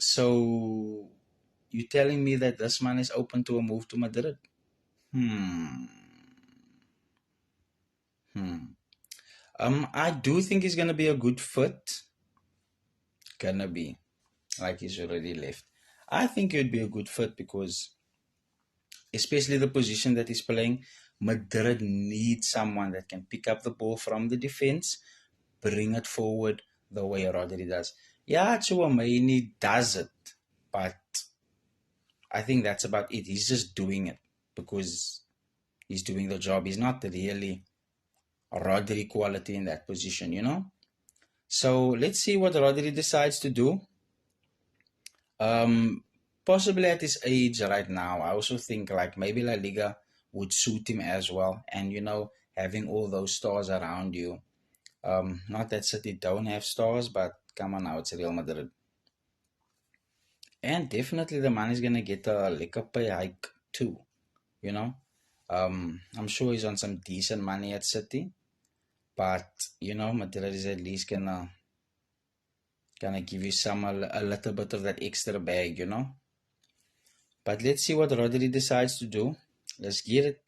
So you telling me that this man is open to a move to Madrid? Hmm. Hmm. I do think he's gonna be a good fit. Gonna be like he's already left. I think he'd be a good fit because, especially the position that he's playing, Madrid needs someone that can pick up the ball from the defense, bring it forward the way Rodri does. Yeah, Chouameni does it, but I think that's about it. He's just doing it because he's doing the job. He's not really Rodri quality in that position. So let's see what Rodri decides to do. Um, Possibly at his age right now, I also think like maybe La Liga would suit him as well. And having all those stars around you. Not that City don't have stars, but come on now, it's Real Madrid. And definitely the man is gonna get a liquor pay hike too, you know. I'm sure he's on some decent money at City, but Madrid is at least gonna give you a little bit of that extra bag. But let's see what Rodri decides to do. Let's get it.